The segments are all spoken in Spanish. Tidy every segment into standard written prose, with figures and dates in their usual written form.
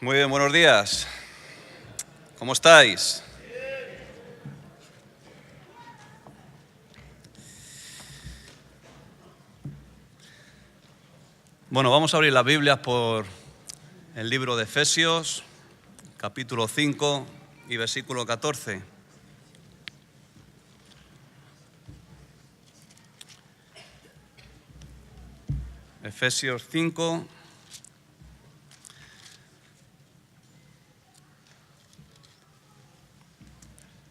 Muy bien, buenos días. ¿Cómo estáis? Bueno, vamos a abrir las Biblias por el libro de Efesios, capítulo 5 y versículo 14. Efesios 5,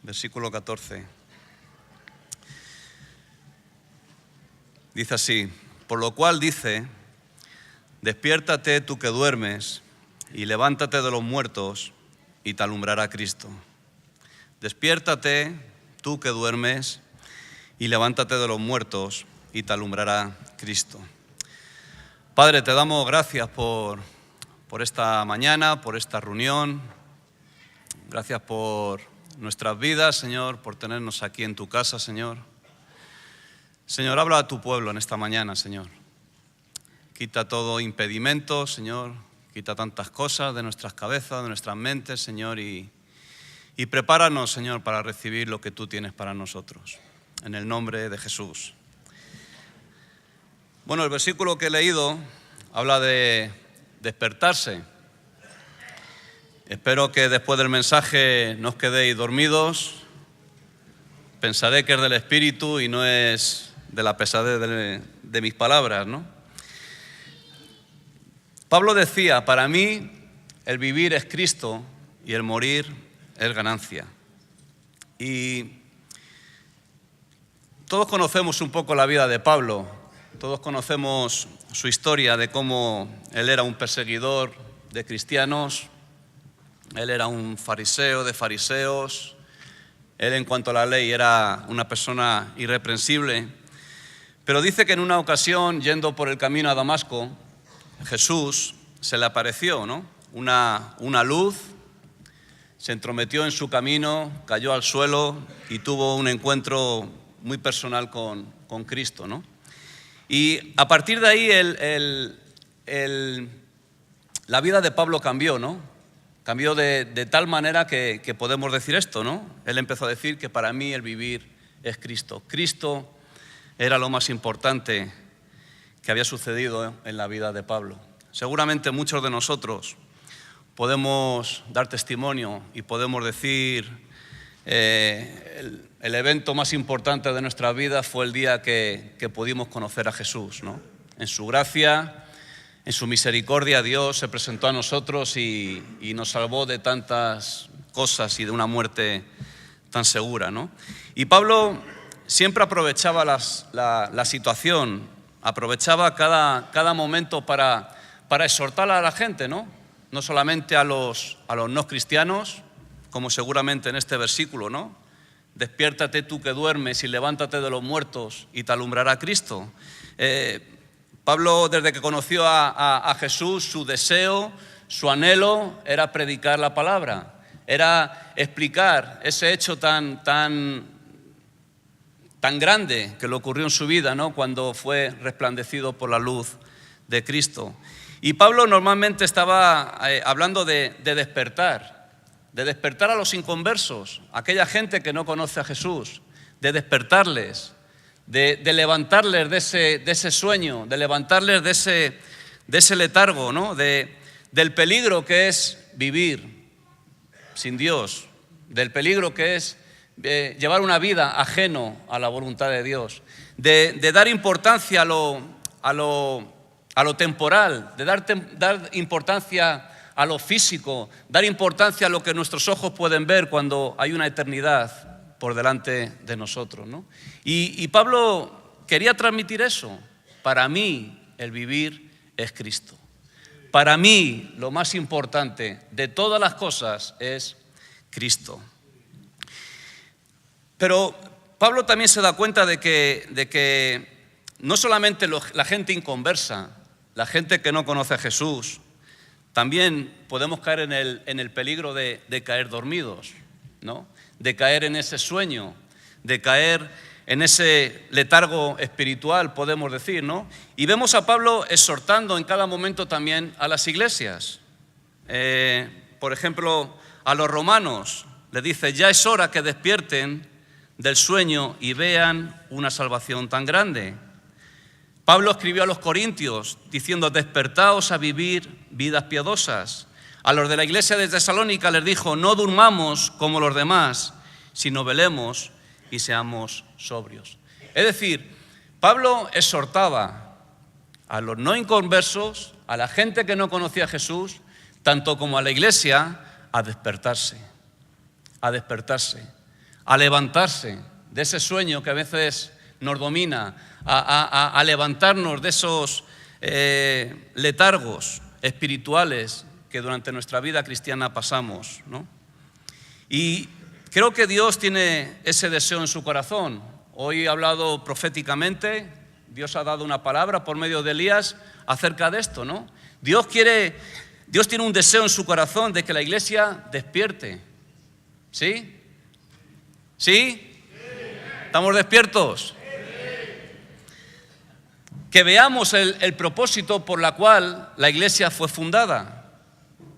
versículo 14. Dice así: por lo cual dice: despiértate tú que duermes, y levántate de los muertos, y te alumbrará Cristo. Despiértate tú que duermes, y levántate de los muertos, y te alumbrará Cristo. Padre, te damos gracias por esta mañana, por esta reunión. Gracias por nuestras vidas, Señor, por tenernos aquí en tu casa, Señor. Señor, habla a tu pueblo en esta mañana, Señor. Quita todo impedimento, Señor. Quita tantas cosas de nuestras cabezas, de nuestras mentes, Señor, y prepáranos, Señor, para recibir lo que tú tienes para nosotros. En el nombre de Jesús. Bueno, el versículo que he leído habla de despertarse. Espero que después del mensaje no os quedéis dormidos. Pensaré que es del Espíritu y no es de la pesadez de mis palabras, ¿no? Pablo decía: para mí el vivir es Cristo y el morir es ganancia. Y todos conocemos un poco la vida de Pablo. Todos conocemos su historia de cómo él era un perseguidor de cristianos, él era un fariseo de fariseos, él en cuanto a la ley era una persona irreprensible, pero dice que en una ocasión, yendo por el camino a Damasco, Jesús se le apareció, ¿no? Una luz, se entrometió en su camino, cayó al suelo y tuvo un encuentro muy personal con Cristo, ¿no? Y a partir de ahí la vida de Pablo cambió, ¿no? Cambió de tal manera que podemos decir esto, ¿no? Él empezó a decir que para mí el vivir es Cristo. Cristo era lo más importante que había sucedido en la vida de Pablo. Seguramente muchos de nosotros podemos dar testimonio y podemos decir el evento más importante de nuestra vida fue el día que pudimos conocer a Jesús, ¿no? En su gracia, en su misericordia, Dios se presentó a nosotros y nos salvó de tantas cosas y de una muerte tan segura, ¿no? Y Pablo siempre aprovechaba la situación, aprovechaba cada momento para exhortar a la gente, ¿no? No solamente a los no cristianos, como seguramente en este versículo, ¿no? Despiértate tú que duermes y levántate de los muertos y te alumbrará Cristo. Pablo, desde que conoció a Jesús, su deseo, su anhelo era predicar la palabra, era explicar ese hecho tan grande que le ocurrió en su vida, ¿no? Cuando fue resplandecido por la luz de Cristo. Y Pablo normalmente estaba hablando de despertar a los inconversos, a aquella gente que no conoce a Jesús, de despertarles, de levantarles de ese sueño, de levantarles de ese letargo, ¿no? Del peligro que es vivir sin Dios, del peligro que es llevar una vida ajeno a la voluntad de Dios, de dar importancia a lo temporal, de dar importancia a lo físico, dar importancia a lo que nuestros ojos pueden ver cuando hay una eternidad por delante de nosotros, ¿no? Y Pablo quería transmitir eso. Para mí el vivir es Cristo. Para mí lo más importante de todas las cosas es Cristo. Pero Pablo también se da cuenta de que no solamente la gente inconversa, la gente que no conoce a Jesús, también podemos caer en el peligro de caer dormidos, ¿no? De caer en ese sueño, de caer en ese letargo espiritual, podemos decir, ¿no? Y vemos a Pablo exhortando en cada momento también a las iglesias. por ejemplo, a los romanos les dice: ya es hora que despierten del sueño y vean una salvación tan grande. Pablo escribió a los corintios diciendo: despertaos a vivir vidas piadosas. A los de la iglesia de Tesalónica les dijo: no durmamos como los demás, sino velemos y seamos sobrios. Es decir, Pablo exhortaba a los no inconversos, a la gente que no conocía a Jesús, tanto como a la iglesia, a despertarse, a levantarse de ese sueño que a veces nos domina, a levantarnos de esos letargos espirituales que durante nuestra vida cristiana pasamos, ¿no? Y creo que Dios tiene ese deseo en su corazón. Hoy he hablado proféticamente, Dios ha dado una palabra por medio de Elías acerca de esto, ¿no? Dios tiene un deseo en su corazón de que la iglesia despierte. ¿Sí? ¿Sí? ¿Estamos despiertos? Que veamos el propósito por la cual la iglesia fue fundada.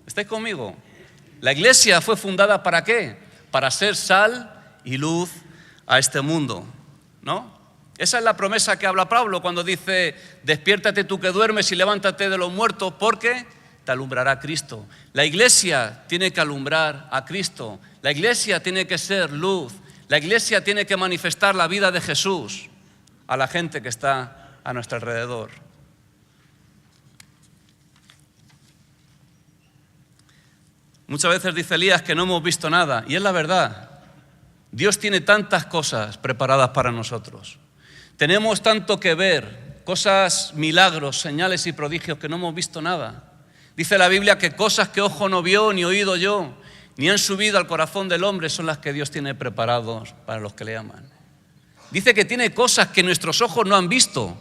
¿Estáis conmigo? La iglesia fue fundada ¿para qué? Para ser sal y luz a este mundo, ¿no? Esa es la promesa que habla Pablo cuando dice: despiértate tú que duermes y levántate de los muertos, porque te alumbrará Cristo. La iglesia tiene que alumbrar a Cristo. La iglesia tiene que ser luz. La iglesia tiene que manifestar la vida de Jesús a la gente que está a nuestro alrededor. Muchas veces dice Elías que no hemos visto nada, y es la verdad. Dios tiene tantas cosas preparadas para nosotros. Tenemos tanto que ver, cosas, milagros, señales y prodigios que no hemos visto nada. Dice la Biblia que cosas que ojo no vio ni oído yo, ni han subido al corazón del hombre, son las que Dios tiene preparados para los que le aman. Dice que tiene cosas que nuestros ojos no han visto.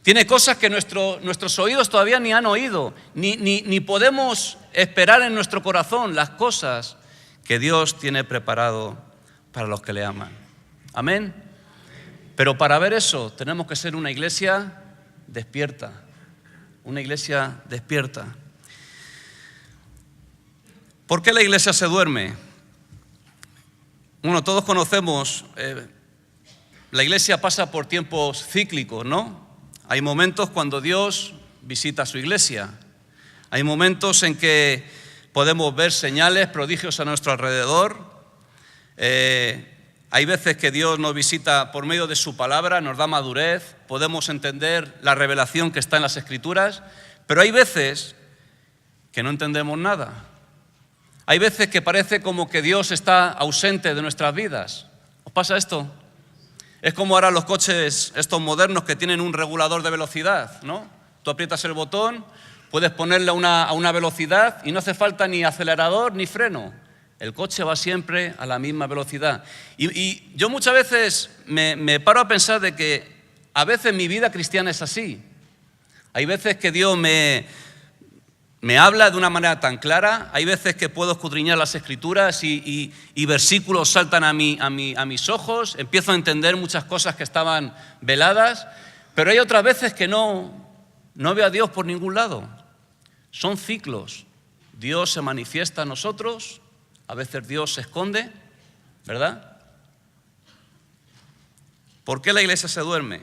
Tiene cosas que nuestros oídos todavía ni han oído, ni podemos esperar en nuestro corazón las cosas que Dios tiene preparado para los que le aman. Amén. Pero para ver eso tenemos que ser una iglesia despierta. Una iglesia despierta. ¿Por qué la iglesia se duerme? Bueno, todos conocemos, la iglesia pasa por tiempos cíclicos, ¿no? Hay momentos cuando Dios visita a su iglesia. Hay momentos en que podemos ver señales, prodigios a nuestro alrededor. Hay veces que Dios nos visita por medio de su palabra, nos da madurez, podemos entender la revelación que está en las Escrituras, pero hay veces que no entendemos nada. Hay veces que parece como que Dios está ausente de nuestras vidas. ¿Os pasa esto? Es como ahora los coches estos modernos que tienen un regulador de velocidad, ¿no? Tú aprietas el botón, puedes ponerle a una velocidad y no hace falta ni acelerador ni freno. El coche va siempre a la misma velocidad. Y yo muchas veces me paro a pensar de que a veces mi vida cristiana es así. Hay veces que Dios me habla de una manera tan clara, hay veces que puedo escudriñar las Escrituras y versículos saltan a mis ojos, empiezo a entender muchas cosas que estaban veladas, pero hay otras veces que no veo a Dios por ningún lado. Son ciclos. Dios se manifiesta a nosotros, a veces Dios se esconde, ¿verdad? ¿Por qué la iglesia se duerme?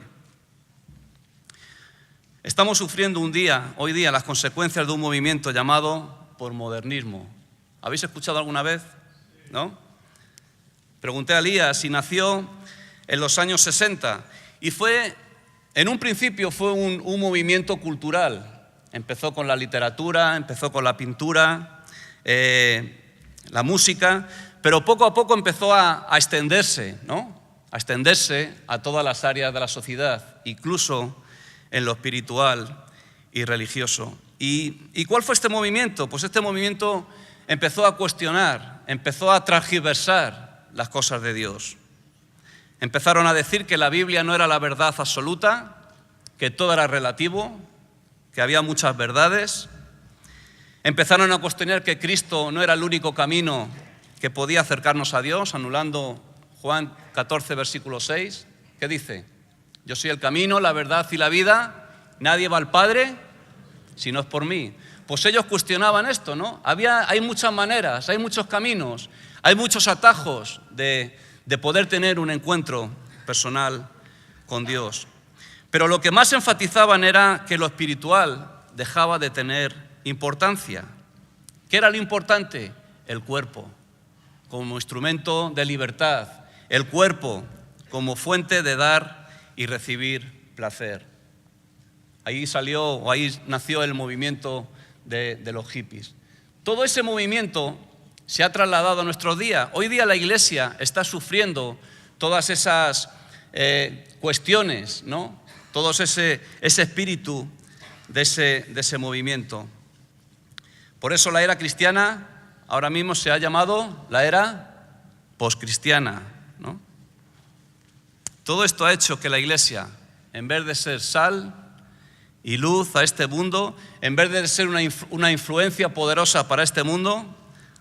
Estamos sufriendo hoy día, las consecuencias de un movimiento llamado posmodernismo. ¿Habéis escuchado alguna vez? ¿No? Pregunté a Elías si nació en los años 60 y en un principio fue un movimiento cultural. Empezó con la literatura, empezó con la pintura, la música, pero poco a poco empezó a extenderse, ¿no? A extenderse a todas las áreas de la sociedad, incluso en lo espiritual y religioso. ¿Y cuál fue este movimiento? Pues este movimiento empezó a cuestionar, empezó a transgiversar las cosas de Dios. Empezaron a decir que la Biblia no era la verdad absoluta, que todo era relativo, que había muchas verdades. Empezaron a cuestionar que Cristo no era el único camino que podía acercarnos a Dios, anulando Juan 14, versículo 6, que dice: yo soy el camino, la verdad y la vida, nadie va al Padre si no es por mí. pues ellos cuestionaban esto, ¿no? Hay muchas maneras, hay muchos caminos, hay muchos atajos de poder tener un encuentro personal con Dios. Pero lo que más enfatizaban era que lo espiritual dejaba de tener importancia. ¿Qué era lo importante? El cuerpo, como instrumento de libertad, el cuerpo como fuente de dar y recibir placer. Ahí nació el movimiento de los hippies. Todo ese movimiento se ha trasladado a nuestros días. Hoy día la Iglesia está sufriendo todas esas cuestiones, ¿no? Todo ese espíritu de ese movimiento. Por eso la era cristiana ahora mismo se ha llamado la era poscristiana, ¿no? Todo esto ha hecho que la Iglesia, en vez de ser sal y luz a este mundo, en vez de ser una influencia poderosa para este mundo,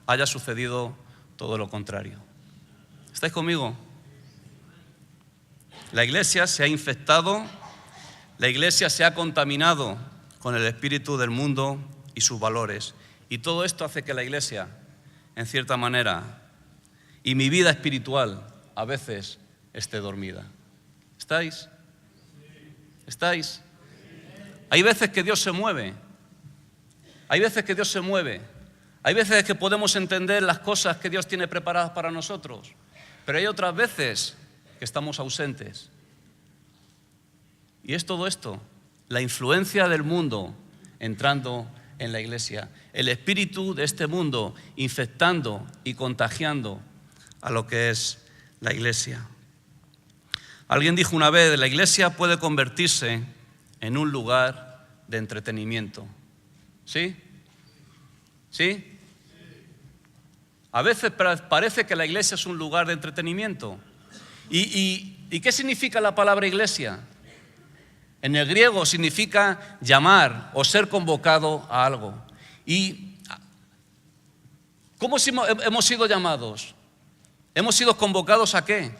haya sucedido todo lo contrario. ¿Estáis conmigo? La Iglesia se ha infectado, la Iglesia se ha contaminado con el espíritu del mundo y sus valores. Y todo esto hace que la Iglesia, en cierta manera, y mi vida espiritual, a veces esté dormida. ¿Estáis? ¿Estáis? Hay veces que Dios se mueve. Hay veces que Dios se mueve. Hay veces que podemos entender las cosas que Dios tiene preparadas para nosotros. Pero hay otras veces que estamos ausentes. Y es todo esto, la influencia del mundo entrando en la Iglesia. El espíritu de este mundo infectando y contagiando a lo que es la Iglesia. Alguien dijo una vez, la Iglesia puede convertirse en un lugar de entretenimiento. ¿Sí? ¿Sí? A veces parece que la Iglesia es un lugar de entretenimiento. ¿Y qué significa la palabra iglesia? En el griego significa llamar o ser convocado a algo. ¿Y cómo hemos sido llamados? ¿Hemos sido convocados a qué?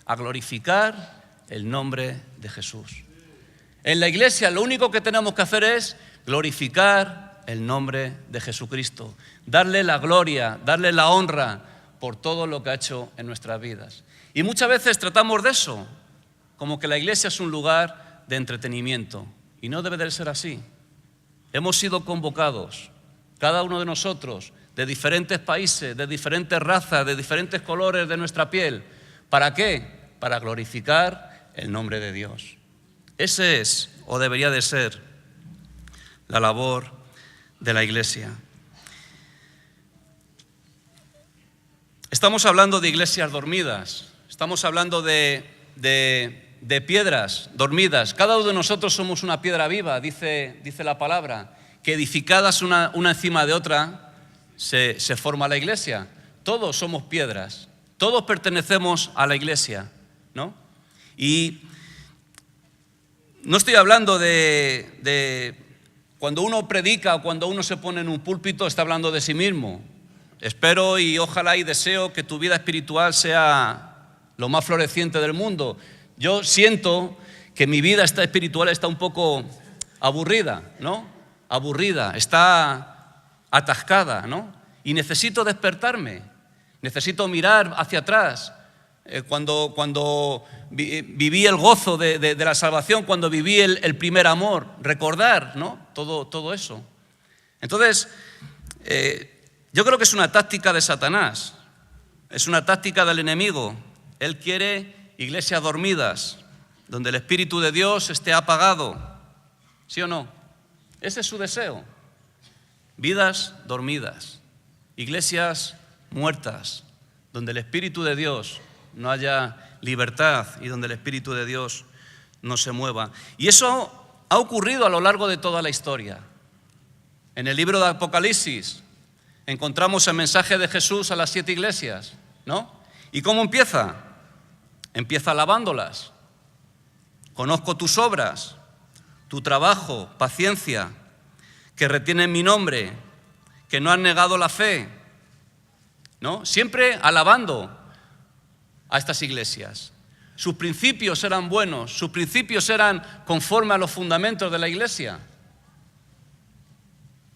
A glorificar el nombre de Jesús. En la iglesia lo único que tenemos que hacer es glorificar el nombre de Jesucristo, darle la gloria, darle la honra por todo lo que ha hecho en nuestras vidas. Y muchas veces tratamos de eso, como que la iglesia es un lugar de entretenimiento, y no debe de ser así. Hemos sido convocados, cada uno de nosotros, de diferentes países, de diferentes razas, de diferentes colores de nuestra piel. ¿Para qué? Para glorificar el nombre de Dios. Ese es, o debería de ser, la labor de la iglesia. Estamos hablando de iglesias dormidas, estamos hablando de piedras dormidas. Cada uno de nosotros somos una piedra viva, dice la palabra, que edificadas una encima de otra se forma la iglesia. Todos somos piedras, todos pertenecemos a la iglesia, ¿no? Y no estoy hablando de cuando uno predica o cuando uno se pone en un púlpito, está hablando de sí mismo. Espero y ojalá y deseo que tu vida espiritual sea lo más floreciente del mundo. Yo siento que mi vida espiritual está un poco aburrida, ¿no? Aburrida, está atascada, ¿no? Y necesito despertarme, necesito mirar hacia atrás. Cuando viví el gozo de la salvación, cuando viví el primer amor, recordar, ¿no? Todo eso. Entonces, yo creo que es una táctica de Satanás, es una táctica del enemigo. Él quiere iglesias dormidas, donde el Espíritu de Dios esté apagado, ¿sí o no? Ese es su deseo. Vidas dormidas, iglesias muertas, donde el Espíritu de Dios no haya libertad y donde el Espíritu de Dios no se mueva. Y eso ha ocurrido a lo largo de toda la historia. En el libro de Apocalipsis encontramos el mensaje de Jesús a las 7 iglesias, ¿no? ¿Y cómo empieza? Empieza alabándolas. Conozco tus obras, tu trabajo, paciencia, que retienen mi nombre, que no han negado la fe, ¿no? Siempre alabando a estas iglesias. Sus principios eran buenos, sus principios eran conforme a los fundamentos de la iglesia.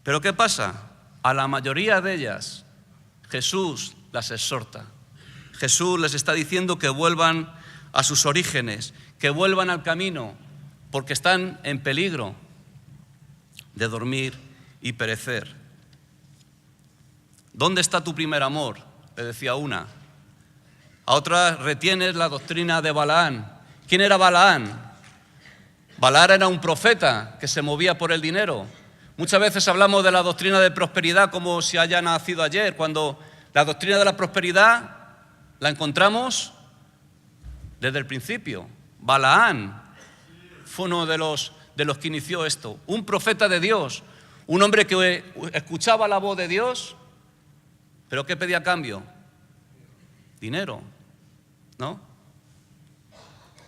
Pero ¿qué pasa? A la mayoría de ellas Jesús las exhorta. Jesús les está diciendo que vuelvan a sus orígenes, que vuelvan al camino, porque están en peligro de dormir y perecer. ¿Dónde está tu primer amor?, le decía una. A otra retienes la doctrina de Balaán. ¿Quién era Balaán? Balaán era un profeta que se movía por el dinero. Muchas veces hablamos de la doctrina de prosperidad como si haya nacido ayer, cuando la doctrina de la prosperidad la encontramos desde el principio. Balaán fue uno de los que inició esto. Un profeta de Dios, un hombre que escuchaba la voz de Dios, pero ¿qué pedía a cambio? Dinero, ¿no?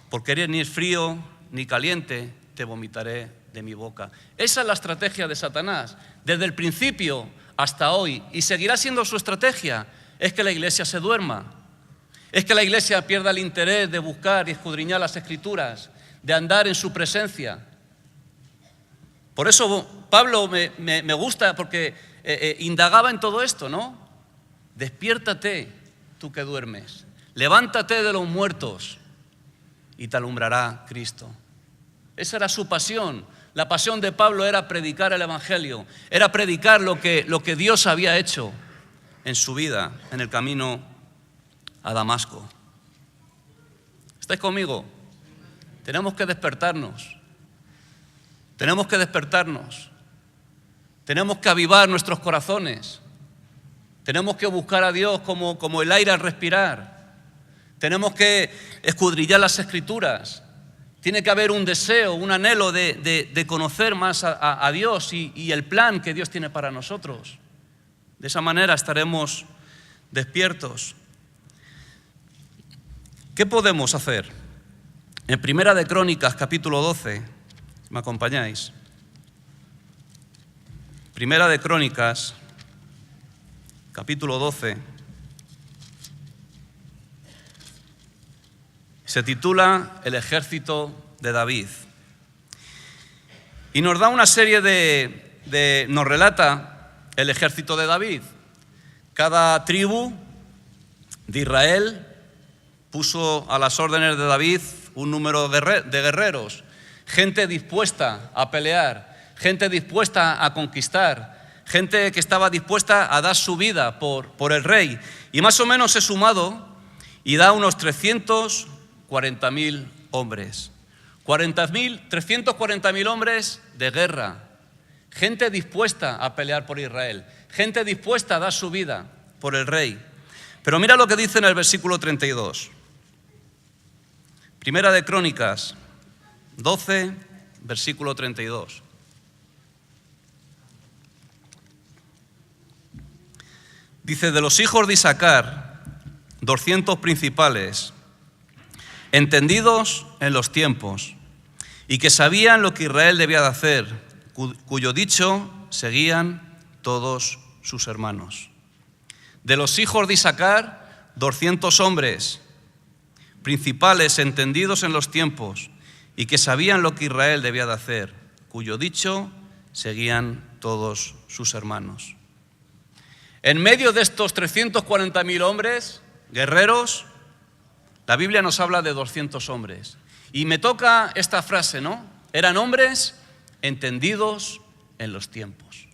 Porque eres ni frío ni caliente, te vomitaré de mi boca. Esa es la estrategia de Satanás, desde el principio hasta hoy, y seguirá siendo su estrategia. Es que la iglesia se duerma, es que la iglesia pierda el interés de buscar y escudriñar las Escrituras, de andar en su presencia. Por eso Pablo me gusta, porque indagaba en todo esto, ¿no? Despiértate, tú que duermes, levántate de los muertos y te alumbrará Cristo. Esa era su pasión. La pasión de Pablo era predicar el Evangelio, era predicar lo que Dios había hecho en su vida, en el camino a Damasco. ¿Estáis conmigo? Tenemos que despertarnos. Tenemos que despertarnos. Tenemos que avivar nuestros corazones. Tenemos que buscar a Dios como el aire al respirar. Tenemos que escudriñar las Escrituras. Tiene que haber un deseo, un anhelo de conocer más a Dios y el plan que Dios tiene para nosotros. De esa manera estaremos despiertos. ¿Qué podemos hacer? En Primera de Crónicas, capítulo 12, ¿me acompañáis? Primera de Crónicas, capítulo 12. Se titula El ejército de David. Y nos da una serie nos relata el ejército de David. Cada tribu de Israel puso a las órdenes de David un número de guerreros, gente dispuesta a pelear, gente dispuesta a conquistar, gente que estaba dispuesta a dar su vida por el rey. Y más o menos he sumado y da unos 340.000 hombres. 340.000 hombres de guerra. Gente dispuesta a pelear por Israel. Gente dispuesta a dar su vida por el rey. Pero mira lo que dice en el versículo 32. Primera de Crónicas 12, versículo 32. Dice: de los hijos de Isaacar, 200 principales, entendidos en los tiempos, y que sabían lo que Israel debía de hacer, cuyo dicho seguían todos sus hermanos. De los hijos de Isaacar, 200 hombres, principales, entendidos en los tiempos, y que sabían lo que Israel debía de hacer, cuyo dicho seguían todos sus hermanos. En medio de estos 340.000 hombres, guerreros, la Biblia nos habla de 200 hombres. Y me toca esta frase, ¿no? Eran hombres entendidos en los tiempos.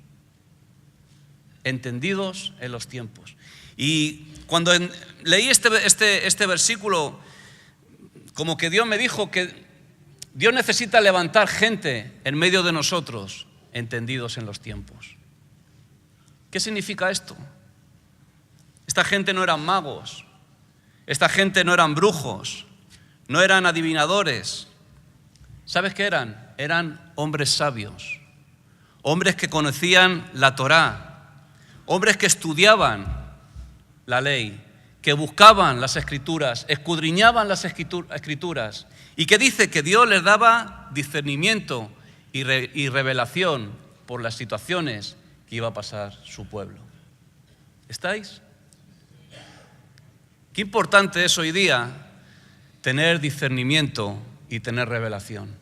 Entendidos en los tiempos. Y cuando leí este versículo, como que Dios me dijo que Dios necesita levantar gente en medio de nosotros, entendidos en los tiempos. ¿Qué significa esto? Esta gente no eran magos, esta gente no eran brujos, no eran adivinadores. ¿Sabes qué eran? Eran hombres sabios, hombres que conocían la Torá, hombres que estudiaban la ley, que buscaban las Escrituras, escudriñaban las Escrituras, y que dice que Dios les daba discernimiento y revelación por las situaciones que iba a pasar su pueblo. ¿Estáis? Qué importante es hoy día tener discernimiento y tener revelación.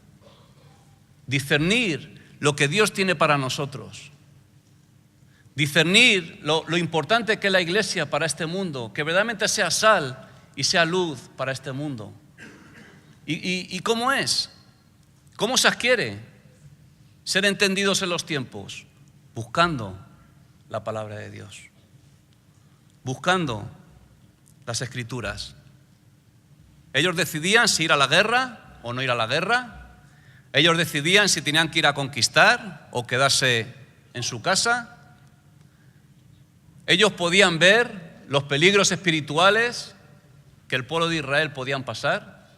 Discernir lo que Dios tiene para nosotros. discernir lo importante que es la iglesia para este mundo, que verdaderamente sea sal y sea luz para este mundo. ¿Y cómo es? ¿Cómo se adquiere ser entendidos en los tiempos? Buscando la palabra de Dios, buscando las Escrituras. Ellos decidían si ir a la guerra o no ir a la guerra. Ellos decidían si tenían que ir a conquistar o quedarse en su casa. Ellos podían ver los peligros espirituales que el pueblo de Israel podían pasar.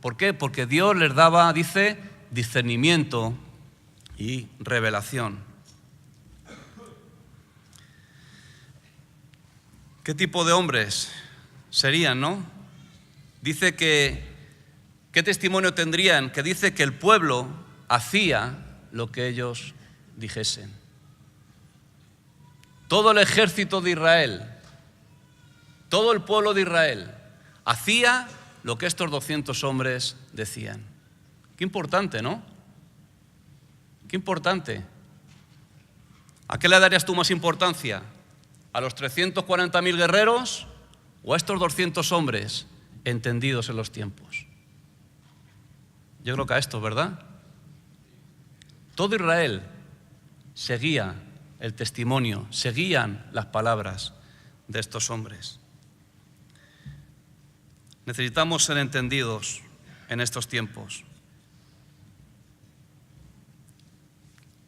¿Por qué? Porque Dios les daba, dice, discernimiento y revelación. ¿Qué tipo de hombres serían, no? Dice que, ¿qué testimonio tendrían? Que dice que el pueblo hacía lo que ellos dijesen. Todo el ejército de Israel, todo el pueblo de Israel, hacía lo que estos 200 hombres decían. Qué importante, ¿no? Qué importante. ¿A qué le darías tú más importancia? ¿A los 340.000 guerreros o a estos 200 hombres entendidos en los tiempos? Yo creo que a estos, ¿verdad? Todo Israel seguía el testimonio, seguían las palabras de estos hombres. Necesitamos ser entendidos en estos tiempos.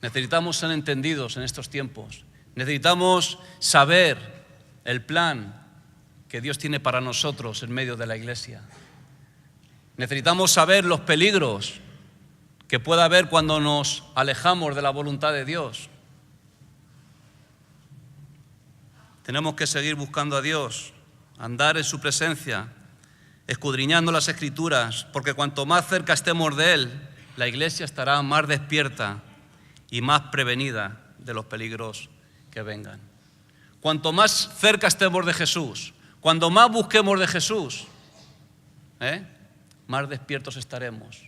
Necesitamos ser entendidos en estos tiempos. Necesitamos saber el plan que Dios tiene para nosotros en medio de la iglesia. Necesitamos saber los peligros que pueda haber cuando nos alejamos de la voluntad de Dios. Tenemos que seguir buscando a Dios, andar en su presencia, escudriñando las Escrituras, porque cuanto más cerca estemos de Él, la iglesia estará más despierta y más prevenida de los peligros que vengan. Cuanto más cerca estemos de Jesús, cuanto más busquemos de Jesús, más despiertos estaremos,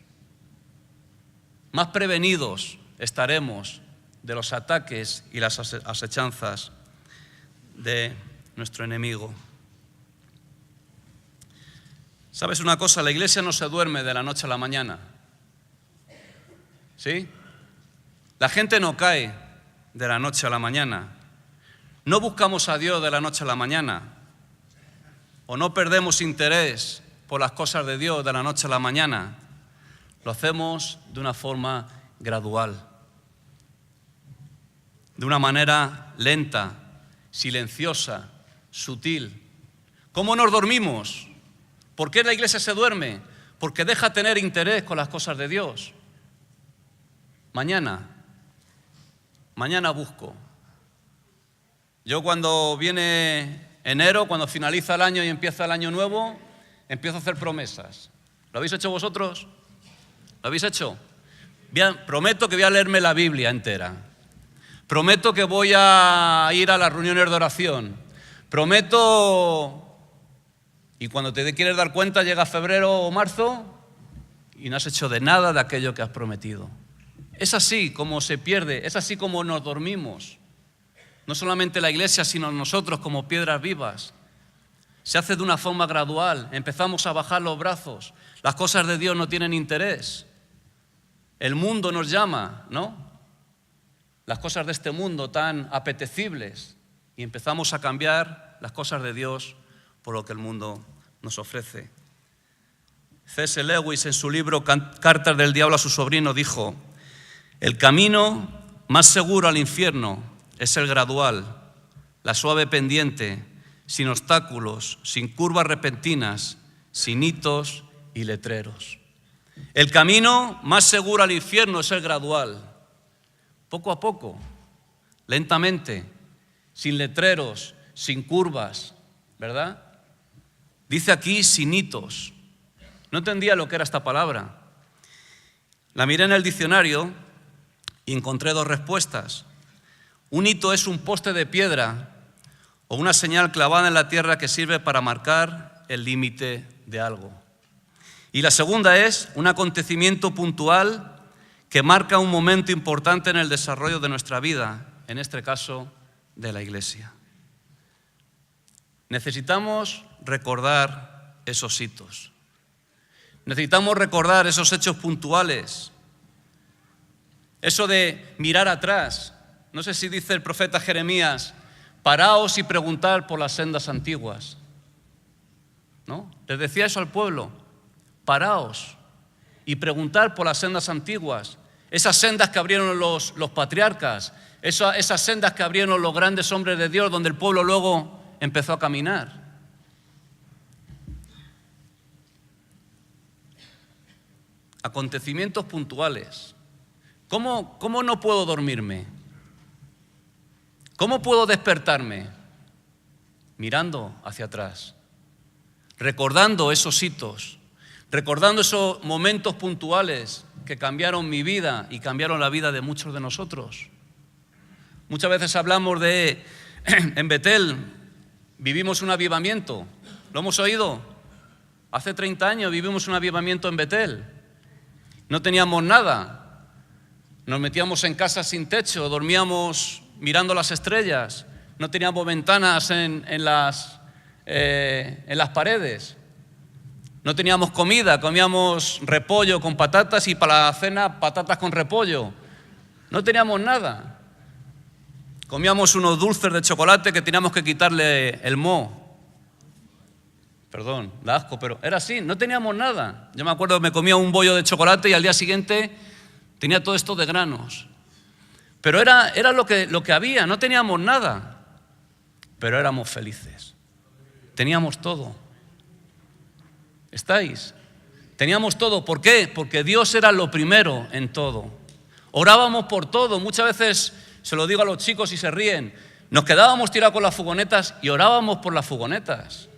más prevenidos estaremos de los ataques y las asechanzas de nuestro enemigo. ¿Sabes una cosa? La iglesia no se duerme de la noche a la mañana. ¿Sí? La gente no cae de la noche a la mañana. No buscamos a Dios de la noche a la mañana. O no perdemos interés por las cosas de Dios de la noche a la mañana. Lo hacemos de una forma gradual, de una manera lenta, silenciosa, sutil. ¿Cómo nos dormimos? ¿Por qué la iglesia se duerme? Porque deja de tener interés con las cosas de Dios. Mañana busco. Yo cuando viene enero, cuando finaliza el año y empieza el año nuevo, empiezo a hacer promesas. ¿Lo habéis hecho vosotros? ¿Lo habéis hecho? Bien, prometo que voy a leerme la Biblia entera. Prometo que voy a ir a las reuniones de oración. Prometo... Y cuando te quieres dar cuenta, llega febrero o marzo y no has hecho de nada de aquello que has prometido. Es así como se pierde, es así como nos dormimos. No solamente la iglesia, sino nosotros como piedras vivas. Se hace de una forma gradual, empezamos a bajar los brazos. Las cosas de Dios no tienen interés. El mundo nos llama, ¿no? Las cosas de este mundo tan apetecibles. Y empezamos a cambiar las cosas de Dios por lo que el mundo nos ofrece. C.S. Lewis, en su libro Cartas del Diablo a su sobrino, dijo: el camino más seguro al infierno es el gradual, la suave pendiente, sin obstáculos, sin curvas repentinas, sin hitos y letreros. El camino más seguro al infierno es el gradual, poco a poco, lentamente, sin letreros, sin curvas, ¿verdad? Dice aquí sin hitos. No entendía lo que era esta palabra. La miré en el diccionario y encontré dos respuestas. Un hito es un poste de piedra o una señal clavada en la tierra que sirve para marcar el límite de algo. Y la segunda es un acontecimiento puntual que marca un momento importante en el desarrollo de nuestra vida, en este caso, de la iglesia. Necesitamos recordar esos hitos. Necesitamos recordar esos hechos puntuales. Eso de mirar atrás. No sé si dice el profeta Jeremías, paraos y preguntad por las sendas antiguas. ¿No? Les decía eso al pueblo, paraos y preguntad por las sendas antiguas. Esas sendas que abrieron los patriarcas, esas sendas que abrieron los grandes hombres de Dios, donde el pueblo luego empezó a caminar. Acontecimientos puntuales. ¿Cómo no puedo dormirme? ¿Cómo puedo despertarme? Mirando hacia atrás, recordando esos hitos, recordando esos momentos puntuales que cambiaron mi vida y cambiaron la vida de muchos de nosotros. Muchas veces hablamos de, en Betel, vivimos un avivamiento. ¿Lo hemos oído? Hace 30 años vivimos un avivamiento en Betel. No teníamos nada. Nos metíamos en casa sin techo, dormíamos mirando las estrellas. No teníamos ventanas en las paredes. No teníamos comida, comíamos repollo con patatas y para la cena patatas con repollo. No teníamos nada. Comíamos unos dulces de chocolate que teníamos que quitarle el moho. Perdón, da asco, pero era así, no teníamos nada. Yo me acuerdo que me comía un bollo de chocolate y al día siguiente tenía todo esto de granos. Pero era lo que había, no teníamos nada. Pero éramos felices. Teníamos todo. ¿Estáis? Teníamos todo. ¿Por qué? Porque Dios era lo primero en todo. Orábamos por todo. Muchas veces se lo digo a los chicos y se ríen. Nos quedábamos tirados con las furgonetas y orábamos por las furgonetas.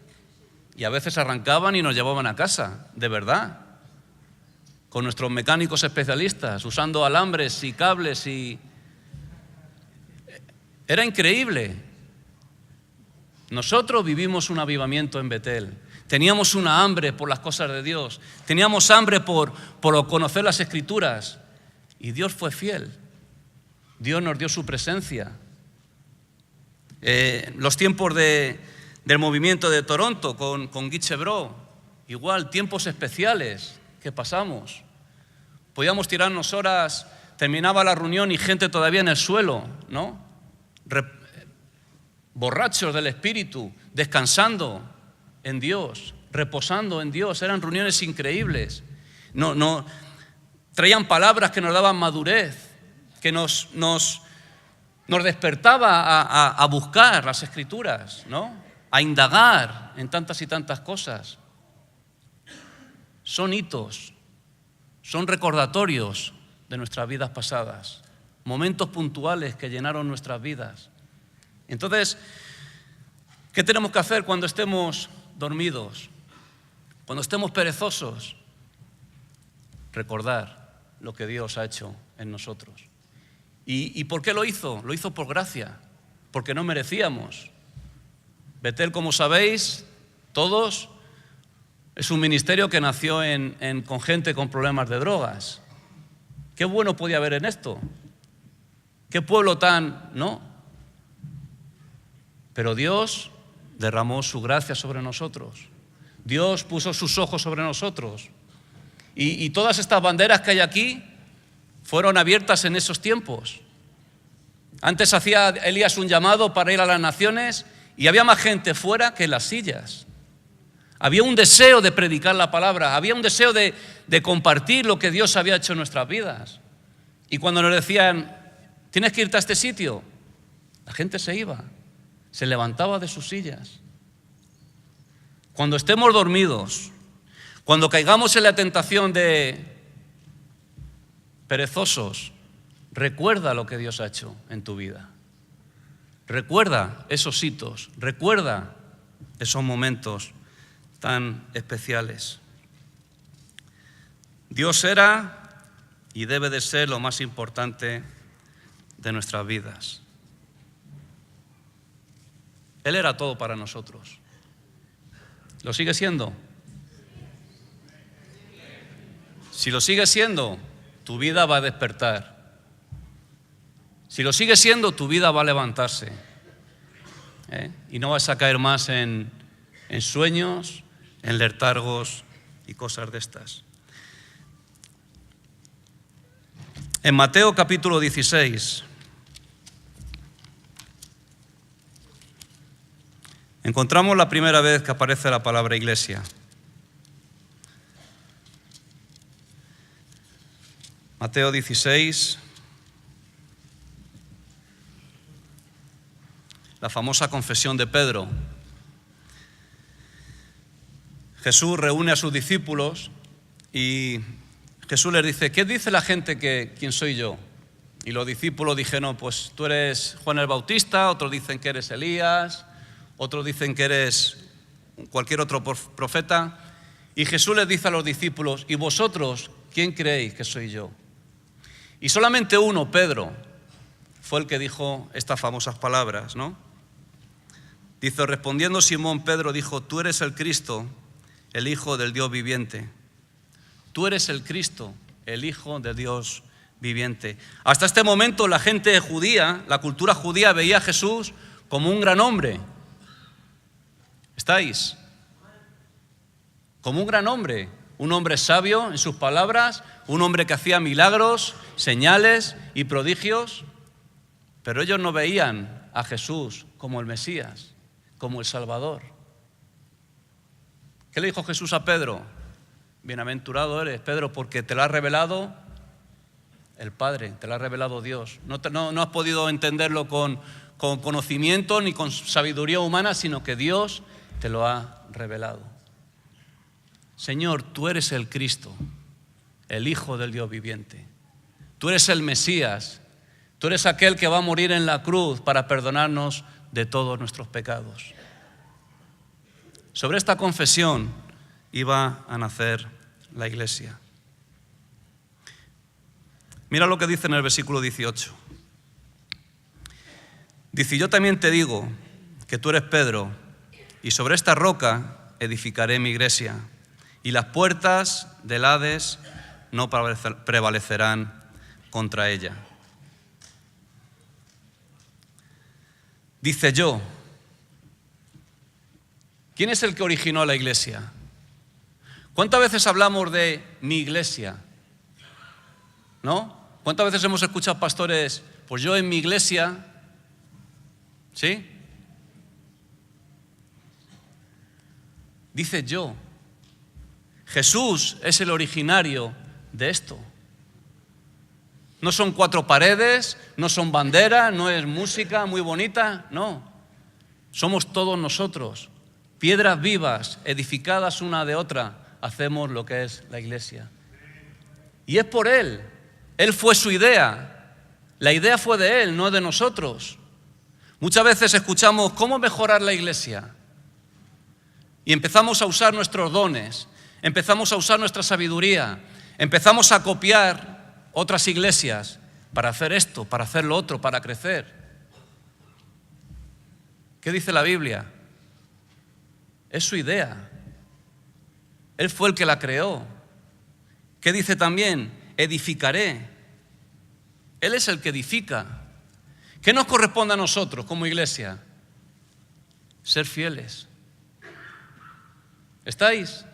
Y a veces arrancaban y nos llevaban a casa, de verdad. Con nuestros mecánicos especialistas, usando alambres y cables y... Era increíble. Nosotros vivimos un avivamiento en Betel. Teníamos una hambre por las cosas de Dios. Teníamos hambre por conocer las Escrituras. Y Dios fue fiel. Dios nos dio su presencia. Los tiempos del movimiento de Toronto con Guy Chevreau, igual, tiempos especiales que pasamos. Podíamos tirarnos horas, terminaba la reunión y gente todavía en el suelo, ¿no? Borrachos del espíritu, descansando en Dios, reposando en Dios. Eran reuniones increíbles. No, traían palabras que nos daban madurez, que nos despertaba a buscar las Escrituras, ¿no? A indagar en tantas y tantas cosas. Son hitos, son recordatorios de nuestras vidas pasadas, momentos puntuales que llenaron nuestras vidas. Entonces, ¿qué tenemos que hacer cuando estemos dormidos? Cuando estemos perezosos. Recordar lo que Dios ha hecho en nosotros. ¿Y por qué lo hizo? Lo hizo por gracia, porque no merecíamos. Betel, como sabéis, todos, es un ministerio que nació con gente con problemas de drogas. ¿Qué bueno podía haber en esto? ¿Qué pueblo tan...? No. Pero Dios derramó su gracia sobre nosotros. Dios puso sus ojos sobre nosotros. Y todas estas banderas que hay aquí fueron abiertas en esos tiempos. Antes hacía Elías un llamado para ir a las naciones y había más gente fuera que en las sillas. Había un deseo de predicar la palabra, había un deseo de compartir lo que Dios había hecho en nuestras vidas. Y cuando nos decían, tienes que irte a este sitio, la gente se iba, se levantaba de sus sillas. Cuando estemos dormidos, cuando caigamos en la tentación de perezosos, recuerda lo que Dios ha hecho en tu vida. Recuerda esos hitos, recuerda esos momentos tan especiales. Dios era y debe de ser lo más importante de nuestras vidas. Él era todo para nosotros. ¿Lo sigue siendo? Si lo sigue siendo, tu vida va a despertar. Si lo sigue siendo, tu vida va a levantarse. Y no vas a caer más en sueños, en letargos y cosas de estas. En Mateo capítulo 16 encontramos la primera vez que aparece la palabra iglesia. Mateo 16, la famosa confesión de Pedro. Jesús reúne a sus discípulos y Jesús les dice: ¿qué dice la gente quién soy yo? Y los discípulos dijeron: pues tú eres Juan el Bautista, otros dicen que eres Elías, otros dicen que eres cualquier otro profeta. Y Jesús les dice a los discípulos: ¿y vosotros quién creéis que soy yo? Y solamente uno, Pedro, fue el que dijo estas famosas palabras, ¿no? Dice: respondiendo Simón Pedro dijo: tú eres el Cristo, el Hijo del Dios viviente. Tú eres el Cristo, el Hijo de Dios viviente. Hasta este momento la gente judía, la cultura judía, veía a Jesús como un gran hombre. ¿Estáis? Como un gran hombre, un hombre sabio en sus palabras, un hombre que hacía milagros, señales y prodigios, pero ellos no veían a Jesús como el Mesías, como el Salvador. ¿Qué le dijo Jesús a Pedro? Bienaventurado eres, Pedro, porque te lo ha revelado el Padre, te lo ha revelado Dios. No has podido entenderlo con conocimiento ni con sabiduría humana, sino que Dios te lo ha revelado. Señor, tú eres el Cristo, el Hijo del Dios viviente. Tú eres el Mesías, tú eres aquel que va a morir en la cruz para perdonarnos de todos nuestros pecados. Sobre esta confesión iba a nacer la iglesia. Mira lo que dice en el versículo 18. Dice: yo también te digo que tú eres Pedro, y sobre esta roca edificaré mi iglesia, y las puertas del Hades no prevalecerán contra ella. Dice yo. ¿Quién es el que originó la iglesia? ¿Cuántas veces hablamos de mi iglesia? ¿No? ¿Cuántas veces hemos escuchado pastores: pues yo en mi iglesia? ¿Sí? Dice yo. Jesús es el originario de esto. No son 4 paredes, no son banderas, no es música muy bonita, no. Somos todos nosotros, piedras vivas, edificadas una de otra, hacemos lo que es la iglesia. Y es por Él. Él fue su idea. La idea fue de Él, no de nosotros. Muchas veces escuchamos cómo mejorar la iglesia y empezamos a usar nuestros dones, empezamos a usar nuestra sabiduría, empezamos a copiar otras iglesias para hacer esto, para hacer lo otro, para crecer. ¿Qué dice la Biblia? Es su idea. Él fue el que la creó. ¿Qué dice también? Edificaré. Él es el que edifica. ¿Qué nos corresponde a nosotros como iglesia? Ser fieles. ¿Estáis?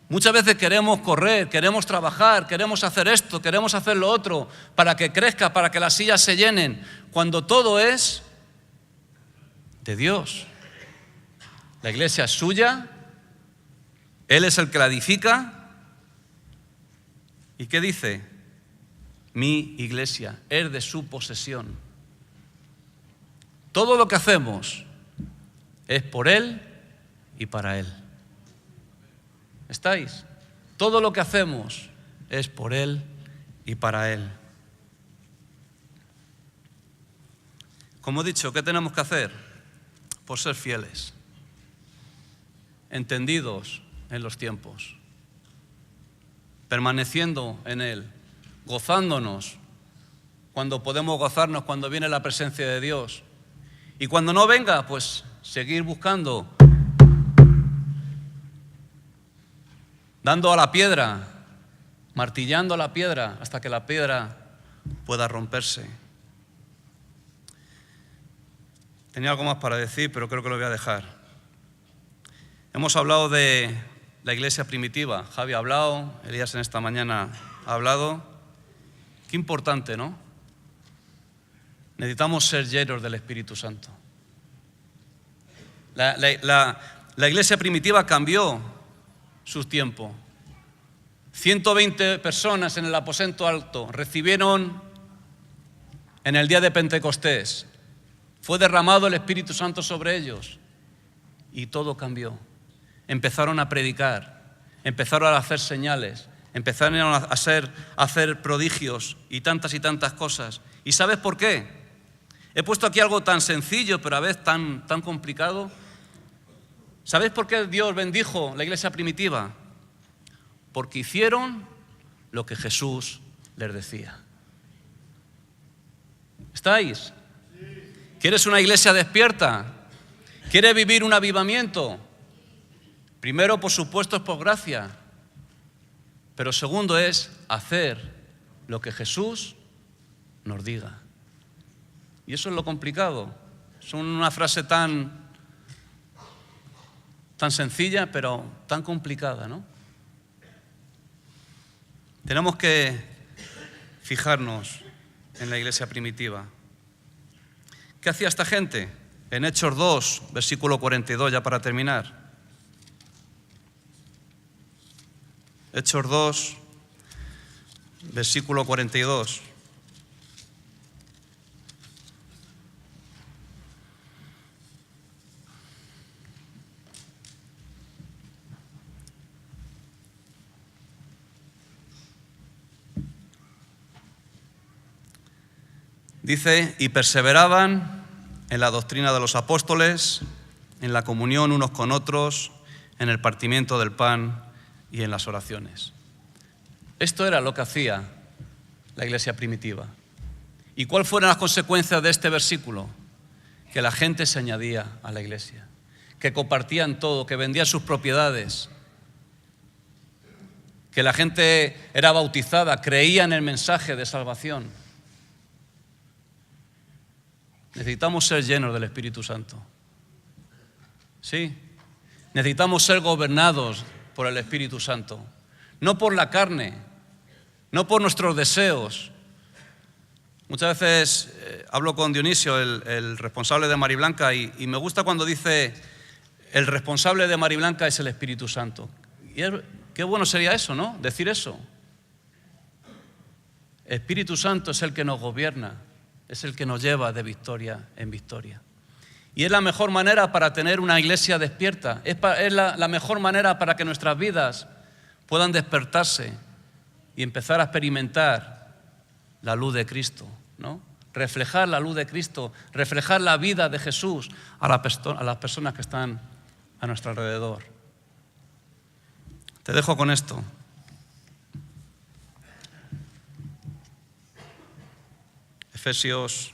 Muchas veces queremos correr, queremos trabajar, queremos hacer esto, queremos hacer lo otro, para que crezca, para que las sillas se llenen, cuando todo es de Dios. La iglesia es suya, Él es el que la edifica. ¿Y qué dice? Mi iglesia es de su posesión. Todo lo que hacemos es por Él y para Él. ¿Estáis? Todo lo que hacemos es por Él y para Él. Como he dicho, ¿qué tenemos que hacer? Por ser fieles, entendidos en los tiempos, permaneciendo en Él, gozándonos cuando podemos gozarnos, cuando viene la presencia de Dios. Y cuando no venga, pues seguir buscando, dando a la piedra, martillando a la piedra hasta que la piedra pueda romperse. Tenía algo más para decir, pero creo que lo voy a dejar. Hemos hablado de la iglesia primitiva. Javi ha hablado, Elías en esta mañana ha hablado. Qué importante, ¿no? Necesitamos ser llenos del Espíritu Santo. La iglesia primitiva cambió su tiempo. 120 personas en el aposento alto recibieron en el día de Pentecostés. Fue derramado el Espíritu Santo sobre ellos y todo cambió. Empezaron a predicar, empezaron a hacer señales, empezaron a hacer prodigios y tantas cosas. ¿Y sabes por qué? He puesto aquí algo tan sencillo, pero a veces tan complicado. ¿Sabéis por qué Dios bendijo la iglesia primitiva? Porque hicieron lo que Jesús les decía. ¿Estáis? ¿Quieres una iglesia despierta? ¿Quieres vivir un avivamiento? Primero, por supuesto, es por gracia. Pero segundo es hacer lo que Jesús nos diga. Y eso es lo complicado. Es una frase tan sencilla, pero tan complicada, ¿no? Tenemos que fijarnos en la iglesia primitiva. ¿Qué hacía esta gente? En Hechos 2, versículo 42, ya para terminar. Hechos 2, versículo 42. Dice, y perseveraban en la doctrina de los apóstoles, en la comunión unos con otros, en el partimiento del pan y en las oraciones. Esto era lo que hacía la iglesia primitiva. ¿Y cuáles fueron las consecuencias de este versículo? Que la gente se añadía a la iglesia, que compartían todo, que vendían sus propiedades, que la gente era bautizada, creía en el mensaje de salvación. Necesitamos ser llenos del Espíritu Santo. Sí, necesitamos ser gobernados por el Espíritu Santo. No por la carne, no por nuestros deseos. Muchas veces hablo con Dionisio, el responsable de Mariblanca, y me gusta cuando dice, el responsable de Mariblanca es el Espíritu Santo. Y qué bueno sería eso, ¿no? Decir eso. El Espíritu Santo es el que nos gobierna. Es el que nos lleva de victoria en victoria. Y es la mejor manera para tener una iglesia despierta. Es la mejor manera para que nuestras vidas puedan despertarse y empezar a experimentar la luz de Cristo, ¿no? Reflejar la luz de Cristo, reflejar la vida de Jesús a las personas que están a nuestro alrededor. Te dejo con esto. Efesios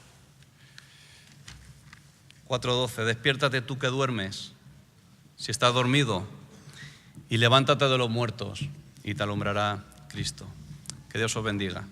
4:12, despiértate tú que duermes, si estás dormido, y levántate de los muertos, y te alumbrará Cristo. Que Dios os bendiga.